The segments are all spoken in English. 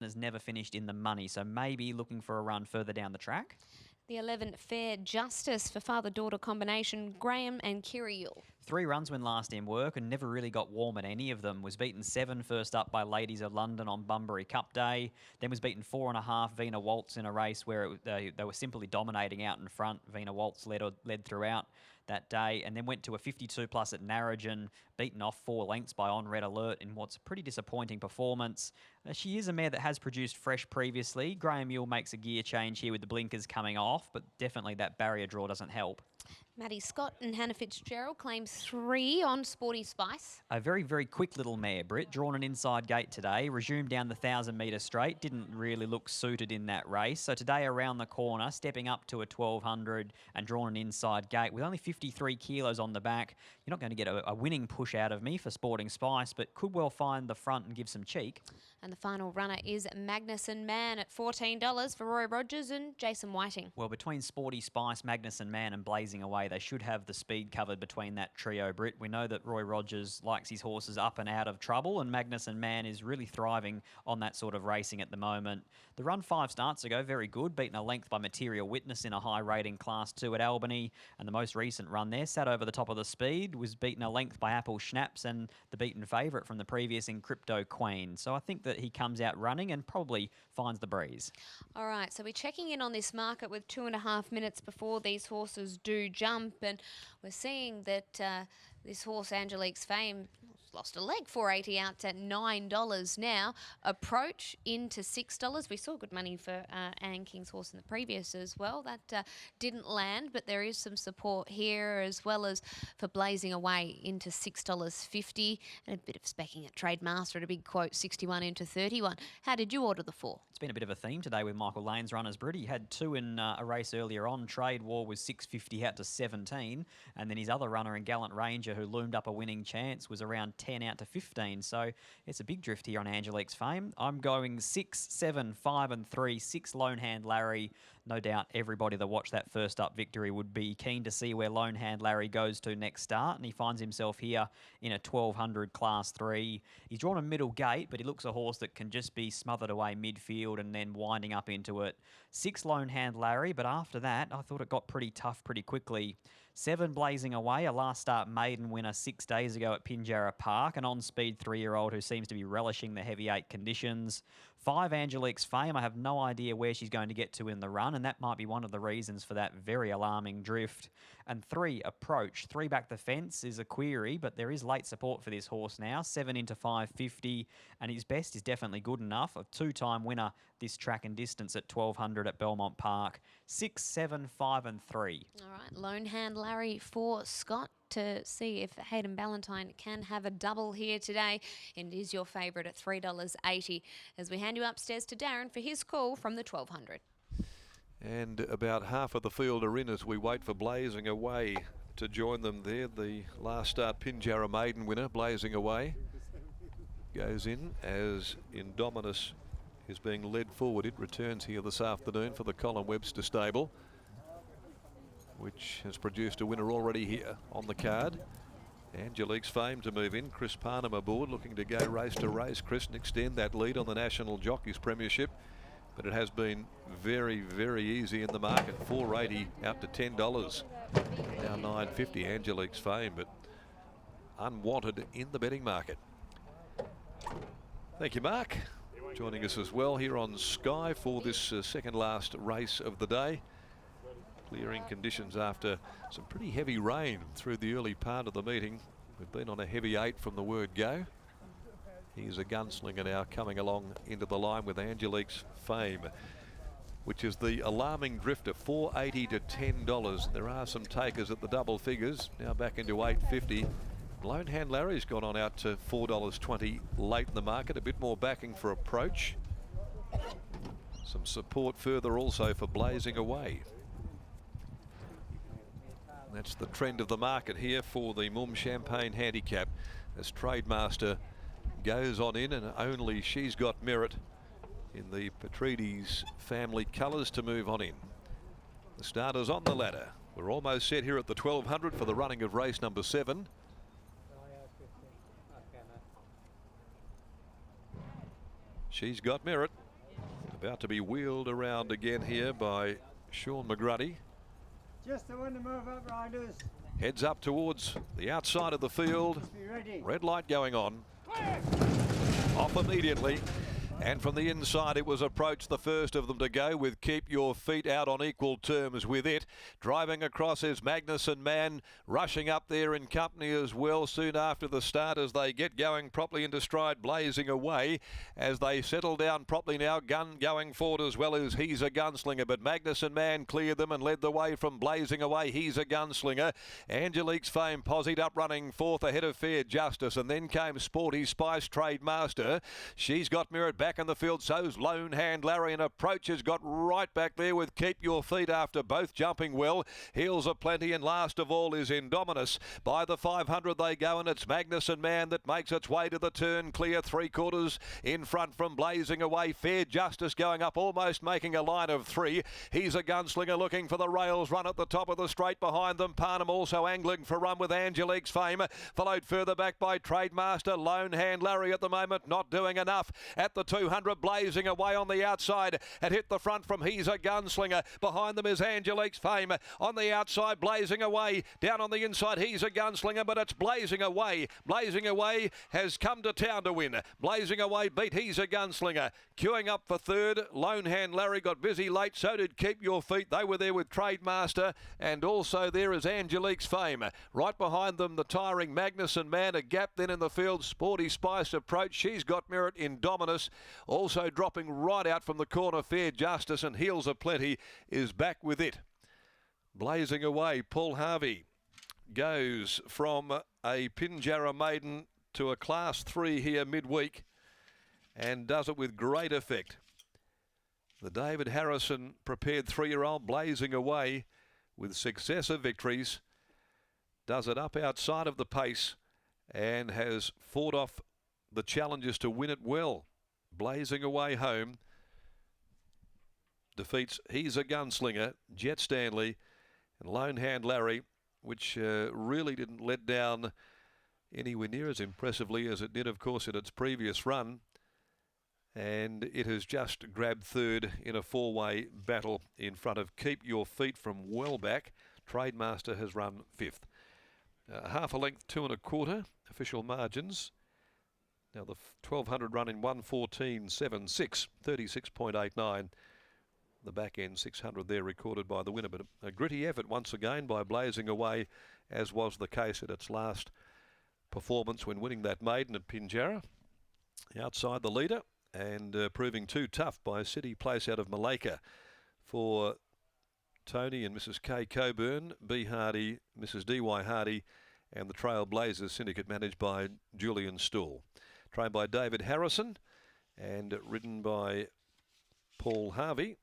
has never finished in the money, so maybe looking for a run further down the track. The 11 Fair Justice for father-daughter combination, Graham and Kirill. 3 runs when last in work and never really got warm at any of them. Was beaten 7 first up by Ladies of London on Bunbury Cup Day. Then was beaten 4.5 Vina Waltz in a race where they were simply dominating out in front. Vina Waltz led throughout that day, and then went to a 52 plus at Narrogin, beaten off 4 lengths by On Red Alert in what's a pretty disappointing performance. She is a mare that has produced fresh previously. Graham Mule makes a gear change here with the blinkers coming off, but definitely that barrier draw doesn't help. Maddie Scott and Hannah Fitzgerald claims 3 on Sporty Spice. A very, very quick little mare, Britt, drawn an inside gate today, resumed down the 1,000-metre straight, didn't really look suited in that race. So today around the corner, stepping up to a 1,200 and drawn an inside gate with only 53 kilos on the back. You're not going to get a winning push out of me for Sporting Spice, but could well find the front and give some cheek. And the final runner is Magnuson Man at $14 for Roy Rogers and Jason Whiting. Well, between Sporty Spice, Magnuson Man and Blazing Away, they should have the speed covered between that trio, Britt. We know that Roy Rogers likes his horses up and out of trouble, and Magnuson Man is really thriving on that sort of racing at the moment. The run 5 starts ago, very good, beaten a length by Material Witness in a high rating Class 2 at Albany, and the most recent run there, sat over the top of the speed, was beaten a length by Apple Schnapps and the beaten favourite from the previous in Crypto Queen. So I think that he comes out running and probably finds the breeze. All right, so we're checking in on this market with 2.5 minutes before these horses do jump, and we're seeing that this horse, Angelique's Fame, lost a leg, 480 out at $9 now. Approach into $6. We saw good money for Anne King's horse in the previous as well. That didn't land, but there is some support here, as well as for Blazing Away into $6.50, and a bit of specking at Trademaster at a big quote, 61 into 31. How did you order the 4? It's been a bit of a theme today with Michael Lane's runners, Britt. He had 2 in a race earlier on. Trade War was 650 out to 17, and then his other runner in Gallant Ranger, who loomed up a winning chance, was around 10 out to 15. So it's a big drift here on Angelique's Fame. I'm going 6, 7, 5 and 3, 6 Lone Hand Larry. No doubt everybody that watched that first up victory would be keen to see where Lone Hand Larry goes to next start, and he finds himself here in a 1200 Class 3. He's drawn a middle gate, but he looks a horse that can just be smothered away midfield and then winding up into it. 6 Lone Hand Larry, but after that I thought it got pretty tough pretty quickly. 7 Blazing Away, a last start maiden winner 6 days ago at Pinjarra Park, an on-speed 3-year-old who seems to be relishing the heavy 8 conditions. 5 Angelique's Fame, I have no idea where she's going to get to in the run, and that might be one of the reasons for that very alarming drift. And 3 Approach, 3 back the fence is a query, but there is late support for this horse now, 7 into 550, and his best is definitely good enough. A 2-time winner this track and distance at 1200 at Belmont Park. 6, 7, 5 and 3. All right, Lone Hand Larry for Scott, to see if Hayden Ballantyne can have a double here today, and is your favourite at $3.80, as we hand you upstairs to Darren for his call from the 1200. And about half of the field are in as we wait for Blazing Away to join them there. The last start Pinjarra maiden winner, Blazing Away, goes in as Indominus is being led forward. It returns here this afternoon for the Colin Webster stable, which has produced a winner already here on the card. Angelique's Fame to move in. Chris Parnham aboard, looking to go race to race, Chris, and extend that lead on the National Jockeys Premiership. But it has been very, very easy in the market. $4.80 out to $10. Now $9.50 Angelique's Fame, but unwanted in the betting market. Thank you, Mark. Joining us as well here on Sky for this second last race of the day. Clearing conditions after some pretty heavy rain through the early part of the meeting. We've been on a heavy 8 from the word go. He's a gunslinger now coming along into the line with Angelique's Fame, which is the alarming drifter, $4.80 to $10. There are some takers at the double figures, now back into $8.50. Lone Hand Larry's gone on out to $4.20 late in the market. A bit more backing for Approach. Some support further also for Blazing Away. That's the trend of the market here for the Mum Champagne Handicap, as Trademaster goes on in, and only She's Got Merit in the Petrides family colours to move on in. The starters on the ladder. We're almost set here at the 1200 for the running of race number 7. She's Got Merit. About to be wheeled around again here by Sean McGruddy. Just the one to move up, riders. Heads up towards the outside of the field. Be ready. Red light going on. Off immediately. And from the inside, it was approached, the first of them to go, with Keep Your Feet Out on equal terms with it. Driving across is Magnuson Man, rushing up there in company as well soon after the start as they get going properly into stride, blazing away as they settle down properly now. Gun going forward as well as He's a Gunslinger, but Magnuson Man cleared them and led the way from blazing away. He's a Gunslinger. Angelique's Fame posied up running fourth ahead of Fair Justice, and then came Sporty Spice Trade Master. She's got Merit back in the field, so's Lone Hand Larry, and Approach has got right back there with Keep Your Feet after both jumping well. Heels are plenty, and last of all is Indominus. By the 500 they go, and it's Magnuson Man that makes its way to the turn clear, 3/4 in front from blazing away. Fair Justice going up, almost making a line of 3. He's a Gunslinger looking for the rails run at the top of the straight behind them. Parnham also angling for run with Angelique's Fame, followed further back by Trademaster. Lone Hand Larry at the moment not doing enough. At the 200 blazing away on the outside, and hit the front from He's a Gunslinger. Behind them is Angelique's Fame. On the outside, blazing away. Down on the inside, He's a Gunslinger, but it's blazing away. Blazing away has come to town to win. Blazing away beat He's a Gunslinger. Queuing up for third, Lone Hand Larry got busy late, so did Keep Your Feet. They were there with Trademaster, and also there is Angelique's Fame. Right behind them, the tiring Magnuson Man. A gap then in the field, Sporty Spice Approach. She's got Merit Indominus. Also dropping right out from the corner, Fair Justice, and Heels are Plenty is back with it. Blazing away, Paul Harvey goes from a Pinjarra maiden to a Class 3 here midweek and does it with great effect. The David Harrison prepared 3-year-old blazing away with successive victories, does it up outside of the pace and has fought off the challenges to win it well. Blazing away home defeats He's a Gunslinger, Jet Stanley and Lone Hand Larry, which really didn't let down anywhere near as impressively as it did, of course, in its previous run. And it has just grabbed third in a 4-way battle in front of Keep Your Feet from well back. Trademaster has run 5th. Half a length, 2 1/4 official margins. Now the 1200 run in 1:14.76, 36.89. The back end 600 there recorded by the winner, but a gritty effort once again by Blazing Away, as was the case at its last performance when winning that maiden at Pinjarra. Outside the leader and proving too tough by City Place out of Malacca for Tony and Mrs. K. Coburn, B. Hardy, Mrs. D.Y. Hardy, and the Trailblazers Syndicate managed by Julian Stool. Trained by David Harrison and ridden by Paul Harvey.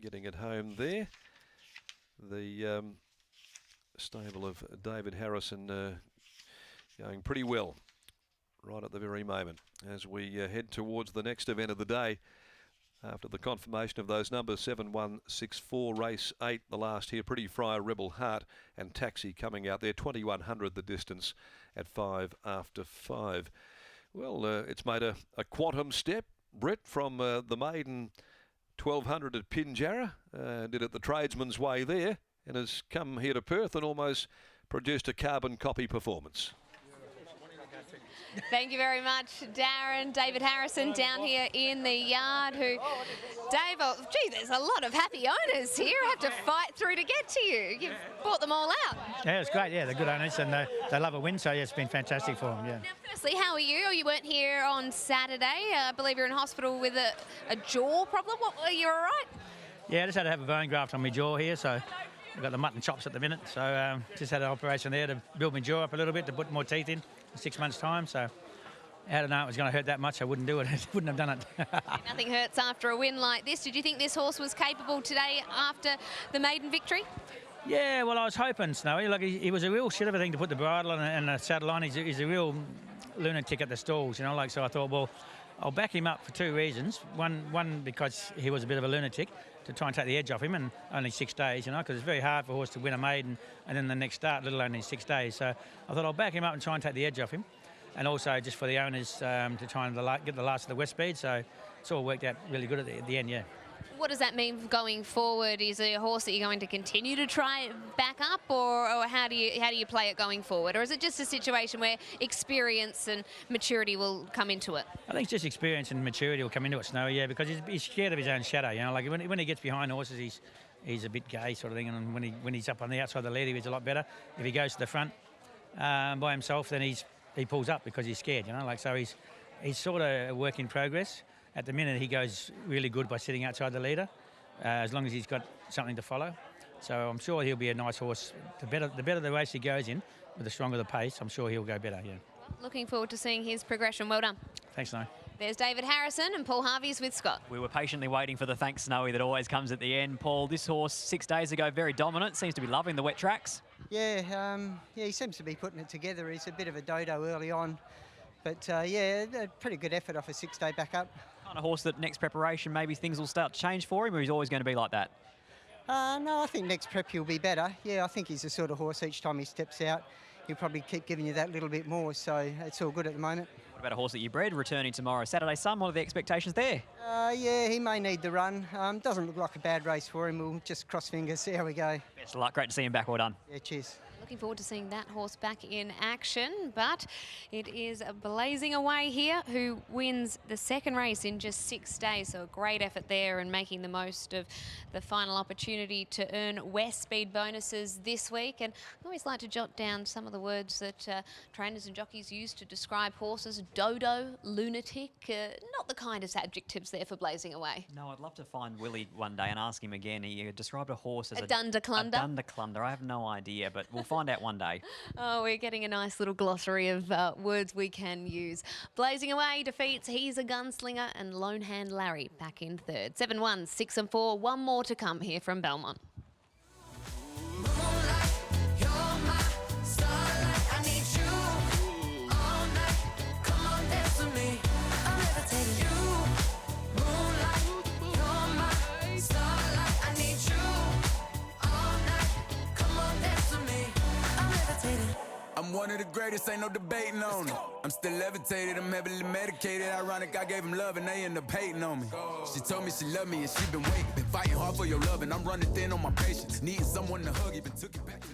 Getting it home there. The stable of David Harrison going pretty well right at the very moment as we head towards the next event of the day. After the confirmation of those numbers, 7164 race 8, the last here, Pretty Friar, Rebel Heart and Taxi coming out there, 2100 the distance at 5 after 5. Well, it's made a quantum step, Brett, from the maiden 1200 at Pinjarra, did it the tradesman's way there, and has come here to Perth and almost produced a carbon copy performance. Thank you very much, Darren. David Harrison down here in the yard who, Dave, oh, gee, there's a lot of happy owners here. I have to fight through to get to you. You've brought them all out. Yeah, it's great. Yeah, they're good owners and they love a win, so yeah, it's been fantastic for them, yeah. Now, firstly, how are you? You weren't here on Saturday. I believe you're in hospital with a jaw problem. Are you all right? Yeah, I just had to have a bone graft on my jaw here, so I've got the mutton chops at the minute. So just had an operation there to build my jaw up a little bit, to put more teeth in 6 months' time. So I had to know it was going to hurt that much. I wouldn't do it. I wouldn't have done it. Nothing hurts after a win like this. Did you think this horse was capable today after the maiden victory? Yeah, well, I was hoping, Snowy. Like he was a real shit of a thing to put the bridle on and the saddle on. He's a real lunatic at the stalls, you know. Like, so I thought, well, I'll back him up for 2 reasons. One because he was a bit of a lunatic, to try and take the edge off him, and only 6 days, you know, because it's very hard for a horse to win a maiden and then the next start, let alone in 6 days. So I thought I'll back him up and try and take the edge off him, and also just for the owners to try and get the last of the West Speed. So it's all worked out really good at the end, yeah. What does that mean going forward? Is it a horse that you're going to continue to try back up, or how do you play it going forward? Or is it just a situation where experience and maturity will come into it? I think it's just experience and maturity will come into it, Snowy, yeah, because he's scared of his own shadow, you know, like when he gets behind horses, he's a bit gay sort of thing, and when he's up on the outside of the lead, he's a lot better. If he goes to the front by himself, then he pulls up because he's scared, you know, like, so he's sort of a work in progress. At the minute, he goes really good by sitting outside the leader, as long as he's got something to follow. So I'm sure he'll be a nice horse. The better the race he goes in, with the stronger the pace, I'm sure he'll go better, yeah. Looking forward to seeing his progression. Well done. Thanks, Snowy. There's David Harrison and Paul Harvey's with Scott. We were patiently waiting for the thanks, Snowy, that always comes at the end. Paul, this horse 6 days ago, very dominant, seems to be loving the wet tracks. Yeah, he seems to be putting it together. He's a bit of a dodo early on. But, yeah, a pretty good effort off a 6-day backup. Kind of horse that next preparation, maybe things will start to change for him, or he's always going to be like that? No, I think next prep he'll be better. Yeah, I think he's the sort of horse each time he steps out, he'll probably keep giving you that little bit more, so it's all good at the moment. What about a horse that you bred returning tomorrow, Saturday Sun? What are the expectations there? Yeah, he may need the run. Doesn't look like a bad race for him. We'll just cross fingers, see how we go. Best of luck. Great to see him back. Well done. Yeah, cheers. Looking forward to seeing that horse back in action, but it is Blazing Away here, who wins the second race in just 6 days. So a great effort there and making the most of the final opportunity to earn West Speed bonuses this week. And I always like to jot down some of the words that trainers and jockeys use to describe horses. Dodo, lunatic, not the kindest adjectives there for Blazing Away. No, I'd love to find Willie one day and ask him again. He described a horse as A Dundaclunder? A Dundaclunder. I have no idea, but we'll find out one day. Oh, we're getting a nice little glossary of words we can use. Blazing Away defeats He's a Gunslinger and Lone Hand Larry back in third. 7-1, 6 and 4. One more to come here from Belmont. I'm one of the greatest, ain't no debating on it. I'm still levitated, I'm heavily medicated. Ironic, I gave him love and they end up hating on me. She told me she loved me and she been waiting. Been fighting hard for your love and I'm running thin on my patience. Needing someone to hug, even took it back to